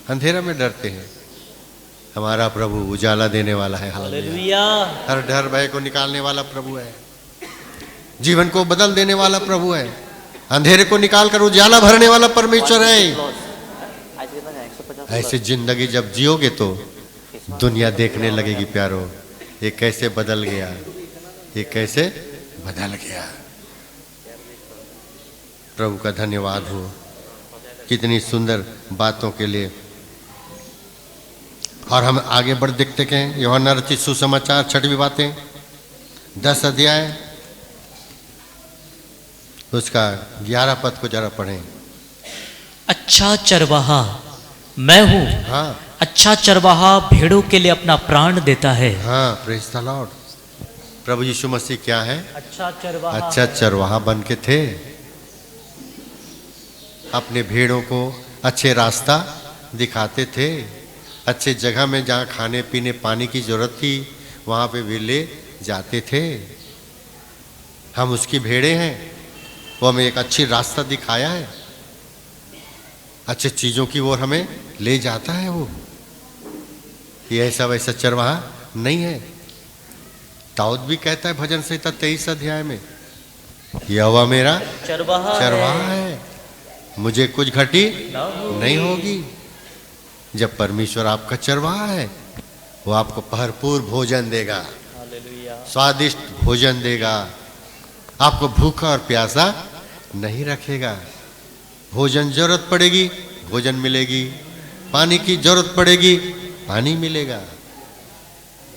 अंधेरा में डरते हैं। हमारा प्रभु उजाला देने वाला है। हालेलुया। हर डर भय को निकालने वाला प्रभु है, जीवन को बदल देने वाला प्रभु है, अंधेरे को निकालकर उजाला भरने वाला परमेश्वर है। ऐसी जिंदगी जब जियोगे तो दुनिया देखने लगेगी प्यारो, ये कैसे बदल गया, ये कैसे बदल गया। प्रभु का धन्यवाद हो कितनी सुंदर बातों के लिए। और हम आगे बढ़ देखते हैं यूहन्ना रचित सुसमाचार 6वीं बातें 10 अध्याय उसका 11 पद को जरा पढ़ें। अच्छा चरवाहा मैं हूँ। हाँ, अच्छा चरवाहा भेड़ों के लिए अपना प्राण देता है। हाँ, प्रेज द लॉर्ड। प्रभु यीशु मसीह क्या है? अच्छा चरवाहा। अच्छा चरवाहा बन के थे। अपने भेड़ों को अच्छे रास्ता दिखाते थे, अच्छे जगह में जहाँ खाने पीने पानी की जरूरत थी वहाँ पे भी ले जाते थे। हम उसकी भेड़े हैं, वो हमें एक अच्छी रास्ता दिखाया है, अच्छे चीज़ों की ओर हमें ले जाता है। वो ये ऐसा वैसा चरवाहा नहीं है। दाऊद भी कहता है भजन संहिता 23 अध्याय में, यहोवा मेरा चरवाहा है, मुझे कुछ घटी नहीं होगी। जब परमेश्वर आपका चरवाहा है, वो आपको भरपूर भोजन देगा, स्वादिष्ट भोजन देगा, आपको भूखा और प्यासा नहीं रखेगा। भोजन जरूरत पड़ेगी भोजन मिलेगी, पानी की जरूरत पड़ेगी पानी मिलेगा।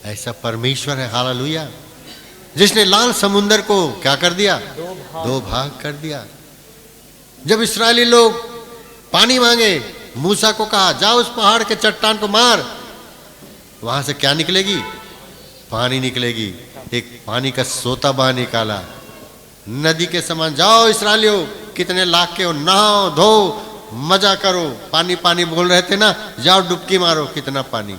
ऐसा परमेश्वर है, हालेलुया, जिसने लाल समुंदर को क्या कर दिया, दो भाग कर दिया। जब इस्राएली लोग पानी मांगे, मूसा को कहा जाओ उस पहाड़ के चट्टान को मार, वहां से क्या निकलेगी, पानी निकलेगी। एक पानी का सोता बहा निकाला, नदी के समान जाओ इस्राएलियों, कितने लाख के हो, नहाओ धो मजा करो। पानी पानी बोल रहे थे ना, जाओ डुबकी मारो, कितना पानी।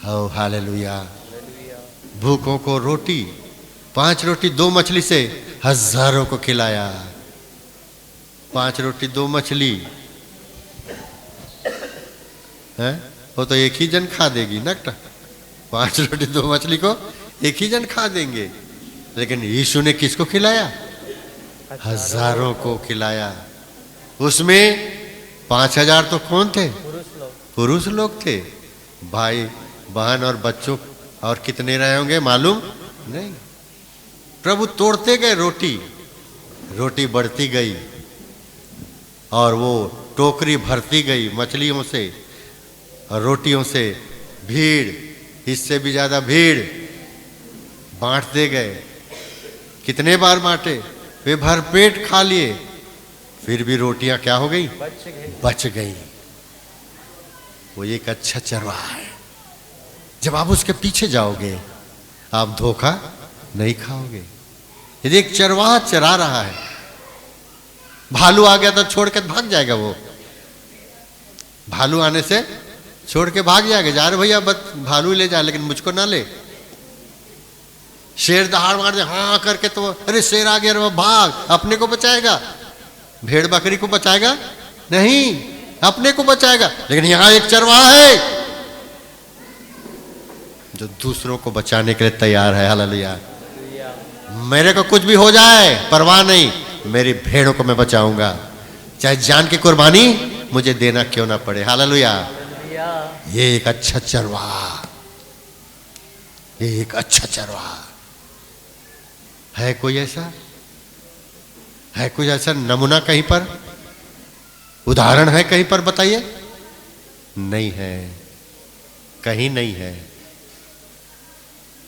हो हालेलुया। भूखों को रोटी, 5 रोटी 2 मछली से हजारों को खिलाया। 5 रोटी 2 मछली है, वो तो एक ही जन खा देगी ना। 5 रोटी 2 मछली को एक ही जन खा देंगे, लेकिन यीशु ने किसको खिलाया, हजारों को खिलाया। उसमें 5000 तो कौन थे, पुरुष लोग थे, भाई बहन और बच्चों, और कितने रहे होंगे मालूम नहीं। प्रभु तोड़ते गए रोटी, रोटी बढ़ती गई और वो टोकरी भरती गई मछलियों से और रोटियों से। भीड़, इससे भी ज्यादा भीड़, बांटते गए। कितने बार बांटे, वे भरपेट खा लिए, फिर भी रोटियां क्या हो गई, बच गई। वो एक अच्छा चरवाहा है। जब आप उसके पीछे जाओगे, आप धोखा नहीं खाओगे। यदि एक चरवाहा चरा रहा है, भालू आ गया तो छोड़ के भाग जाएगा। वो भालू आने से छोड़ के भाग जाएगा, जा रहे भैया बस भालू ले जाए, लेकिन मुझको ना ले। शेर दहाड़ मार दे हाँ करके तो अरे शेर आ गया, वो भाग, अपने को बचाएगा। भेड़ बकरी को बचाएगा नहीं, अपने को बचाएगा। लेकिन यहां एक चरवाहा है जो दूसरों को बचाने के लिए तैयार है। हालेलुया। मेरे को कुछ भी हो जाए परवाह नहीं, मेरी भेड़ों को मैं बचाऊंगा, चाहे जान की कुर्बानी मुझे देना क्यों ना पड़े। हालेलुया। ये एक अच्छा चरवाहा, ये एक अच्छा चरवाहा है। कोई ऐसा है, कोई ऐसा नमूना कहीं पर, उदाहरण है कहीं पर, बताइए। नहीं है, कहीं नहीं है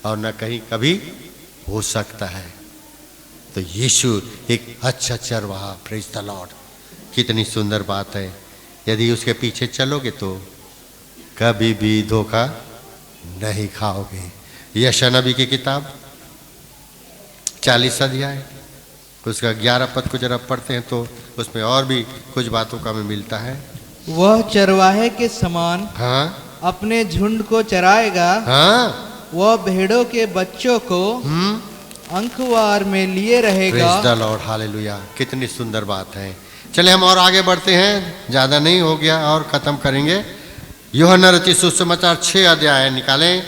और न कहीं कभी हो सकता है। तो यीशु एक अच्छा चरवाहा, प्रेज द लॉर्ड। कितनी सुंदर बात है। यदि उसके पीछे चलोगे तो कभी भी धोखा नहीं खाओगे। यशायाह नबी की किताब 40 अध्याय उसका 11 पद को जरा पढ़ते हैं तो उसमें और भी कुछ बातों का हमें मिलता है। वह चरवाहे के समान हाँ अपने झुंड को चराएगा। हाँ, वह भेड़ों के बच्चों को अंकवार में लिए रहेगा। Praise the Lord, hallelujah. कितनी सुंदर बात है। चले हम और आगे बढ़ते हैं, ज्यादा नहीं हो गया और खत्म करेंगे। यूहन्ना रचित सुसमाचार 6 अध्याय निकालें,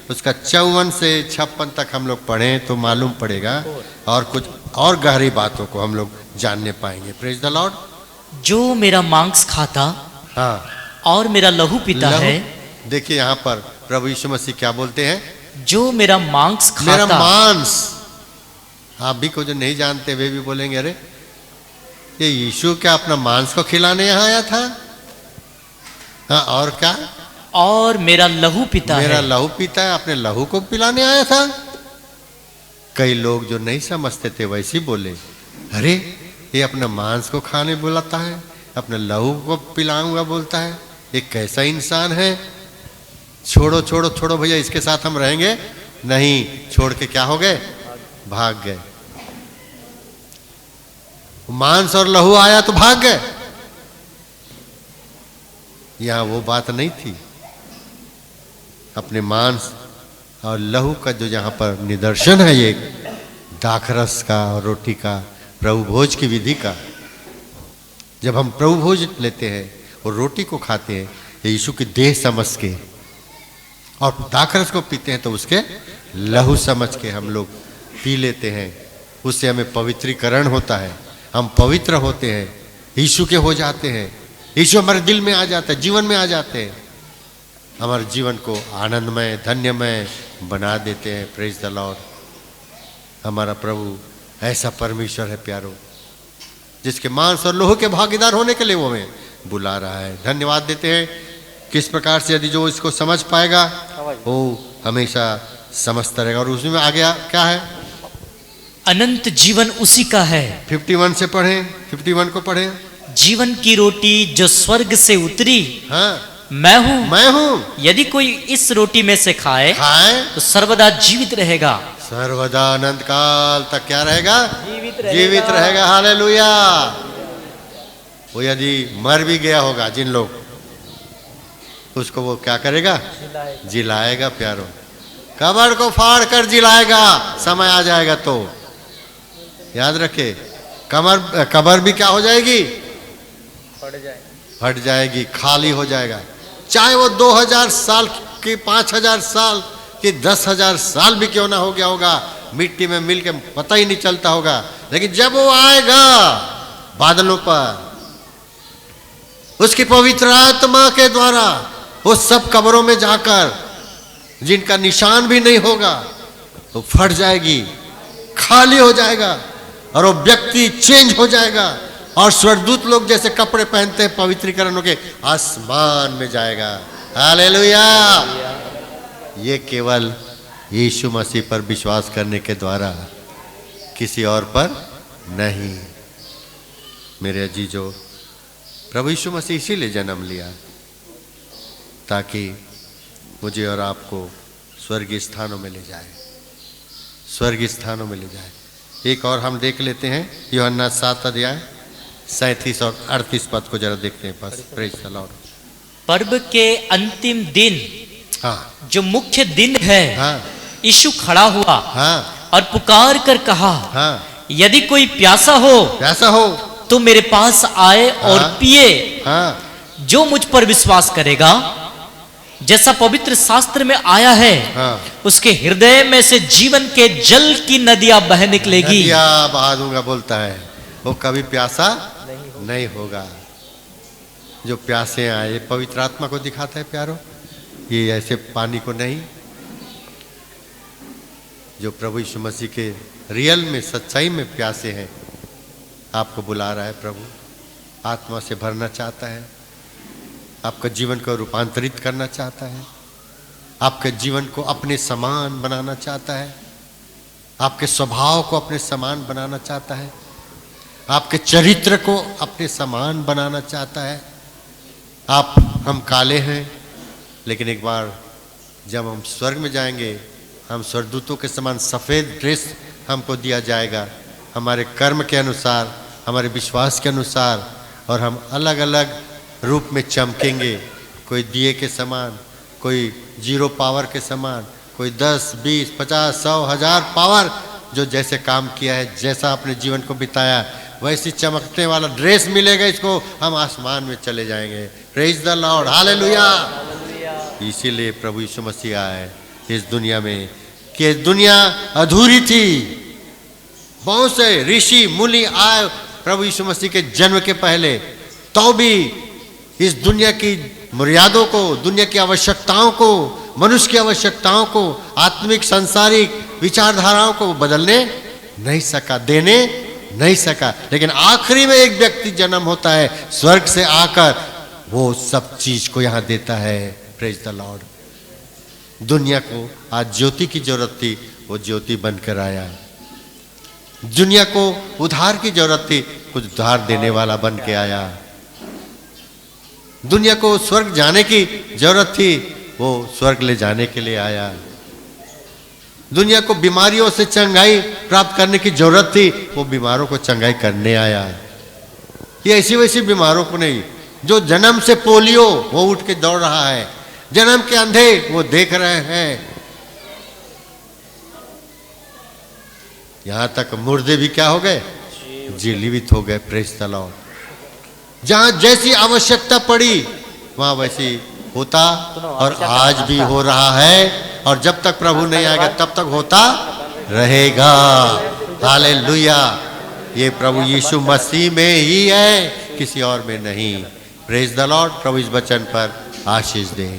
उसका 54 से 56 तक हम लोग पढ़ें तो मालूम पड़ेगा और कुछ और गहरी बातों को हम लोग जानने पाएंगे। Praise the Lord. जो मेरा मांस खाता हाँ और मेरा लहू पीता है। देखिए यहाँ पर प्रभु यीशु मसीह क्या बोलते हैं, जो मेरा मांस खाता, मेरा मांस। आप भी को जो नहीं जानते वे भी बोलेंगे अरे ये यीशु क्या अपना मांस को खिलाने यहाँ आया था। हाँ, और क्या, और मेरा लहू पीता है। मेरा लहू पीता है, अपने लहू को पिलाने आया था। कई लोग जो नहीं समझते थे वैसे ही बोले, अरे ये अपना मांस को खाने बुलाता है, अपने लहू को पिलाऊंगा बोलता है, ये कैसा इंसान है। छोड़ो छोड़ो छोड़ो भैया, इसके साथ हम रहेंगे नहीं। छोड़ के क्या हो गए, भाग गए। मांस और लहू आया तो भाग गए। यहां वो बात नहीं थी। अपने मांस और लहू का जो यहां पर निदर्शन है, ये दाखरस का और रोटी का, प्रभु भोज की विधि का। जब हम प्रभु भोज लेते हैं और रोटी को खाते हैं, ये यीशु की देह समझ के, और दाखरस को पीते हैं तो उसके लहू समझ के हम लोग पी लेते हैं। उससे हमें पवित्रीकरण होता है, हम पवित्र होते हैं, यीशु के हो जाते हैं, यीशु हमारे दिल में आ जाता है, जीवन में आ जाते हैं, हमारे जीवन को आनंदमय धन्यमय बना देते हैं। Praise the Lord. हमारा प्रभु ऐसा परमेश्वर है प्यारो, जिसके मांस और लोह के भागीदार होने के लिए वो हमें बुला रहा है। धन्यवाद देते हैं। किस प्रकार से यदि जो इसको समझ पाएगा वो हमेशा समझता रहेगा। और उसमें आ गया क्या है? अनंत जीवन उसी का है। 51 से पढ़ें, 51 को पढ़ें। जीवन की रोटी जो स्वर्ग से उतरी, हाँ, मैं हूँ। यदि कोई इस रोटी में से खाए तो सर्वदा जीवित रहेगा। सर्वदा अनंत काल तक क्या रहेगा? जीवित रहेगा। हालेलुया। वो यदि मर भी गया होगा, जिन लोग, उसको वो क्या करेगा? जिलाएगा प्यारो। कब्र को फाड़ कर जिलाएगा, समय आ जाएगा तो। याद रखे, कब्र भी क्या हो जाएगी? फट जाएगी, खाली हो जाएगा। चाहे वो 2000 साल की, 5000 साल की, 10,000 साल भी क्यों ना हो गया होगा, मिट्टी में मिल के पता ही नहीं चलता होगा। लेकिन जब वो आएगा बादलों पर, उसकी पवित्र आत्मा के द्वारा, वो सब कब्रों में जाकर, जिनका निशान भी नहीं होगा, वो फट जाएगी, खाली हो जाएगा, और वो व्यक्ति चेंज हो जाएगा। और स्वर्गदूत लोग जैसे कपड़े पहनते हैं पवित्रीकरण होके आसमान में जाएगा। हालेलुया। ये केवल यीशु मसीह पर विश्वास करने के द्वारा, किसी और पर नहीं। मेरे अजीजों, प्रभु यीशु मसीह इसीलिए जन्म लिया ताकि मुझे और आपको स्वर्गीय स्थानों में ले जाए, स्वर्गीय स्थानों में ले जाए। एक और हम देख लेते हैं, यूहन्ना 7 अध्याय 37 और 38 पद को जरा देखते हैं। बस प्रेज द लॉर्ड। पर्व के अंतिम दिन, हाँ, जो मुख्य दिन है, हाँ, यीशु खड़ा हुआ, हाँ, और पुकार कर कहा, हाँ, यदि कोई प्यासा हो तो मेरे पास आए और हाँ, पिए। हाँ, जो मुझ पर विश्वास करेगा, जैसा पवित्र शास्त्र में आया है, हाँ, उसके हृदय में से जीवन के जल की नदियां बह निकलेगी। नदियां बहा दूंगा बोलता है। वो कभी प्यासा नहीं होगा। जो प्यासे आए, पवित्र आत्मा को दिखाता है प्यारो, ये ऐसे पानी को नहीं। जो प्रभु यीशु मसीह के रियल में, सच्चाई में प्यासे हैं, आपको बुला रहा है प्रभु, आत्मा से भरना चाहता है, आपका जीवन को रूपांतरित करना चाहता है, आपके जीवन को अपने समान बनाना चाहता है, आपके स्वभाव को अपने समान बनाना चाहता है, आपके चरित्र को अपने समान बनाना चाहता है। हम काले हैं, लेकिन एक बार जब हम स्वर्ग में जाएंगे, हम स्वर्गदूतों के समान सफ़ेद ड्रेस हमको दिया जाएगा, हमारे कर्म के अनुसार, हमारे विश्वास के अनुसार, और हम अलग अलग रूप में चमकेंगे। कोई दिए के समान, कोई 0 पावर के समान, कोई 10, 20, 50, 100, 1000 पावर, जो जैसे काम किया है, जैसा अपने जीवन को बिताया, वैसी चमकने वाला ड्रेस मिलेगा इसको। हम आसमान में चले जाएंगे। Praise the Lord. हालेलुया। इसीलिए प्रभु यीशु मसीह आए इस दुनिया में, कि दुनिया अधूरी थी। बहुत से ऋषि मुनि आए प्रभु यीशु मसीह के जन्म के पहले, तो भी इस दुनिया की मर्यादों को, दुनिया की आवश्यकताओं को, मनुष्य की आवश्यकताओं को, आत्मिक सांसारिक विचारधाराओं को बदलने नहीं सका, देने नहीं सका। लेकिन आखिरी में एक व्यक्ति जन्म होता है स्वर्ग से आकर, वो सब चीज को यहां देता है। Praise the Lord. दुनिया को आज ज्योति की जरूरत थी, वो ज्योति बनकर आया। दुनिया को उधार की जरूरत थी, कुछ उधार देने वाला बन के आया। दुनिया को स्वर्ग जाने की जरूरत थी, वो स्वर्ग ले जाने के लिए आया। दुनिया को बीमारियों से चंगाई प्राप्त करने की जरूरत थी, वो बीमारों को चंगाई करने आया। ये ऐसी वैसी बीमारों को नहीं, जो जन्म से पोलियो वो उठ के दौड़ रहा है, जन्म के अंधे वो देख रहे हैं, यहां तक मुर्दे भी क्या हो गए, जीवित हो गए। Praise the Lord. जहां जैसी आवश्यकता पड़ी वहां वैसी होता, और आज भी हो रहा है, और जब तक प्रभु नहीं आएगा तब तक होता रहेगा। हालेलुया। ये प्रभु यीशु मसीह में ही है, किसी और में नहीं। Praise the Lord. प्रभु इस वचन पर आशीष दे।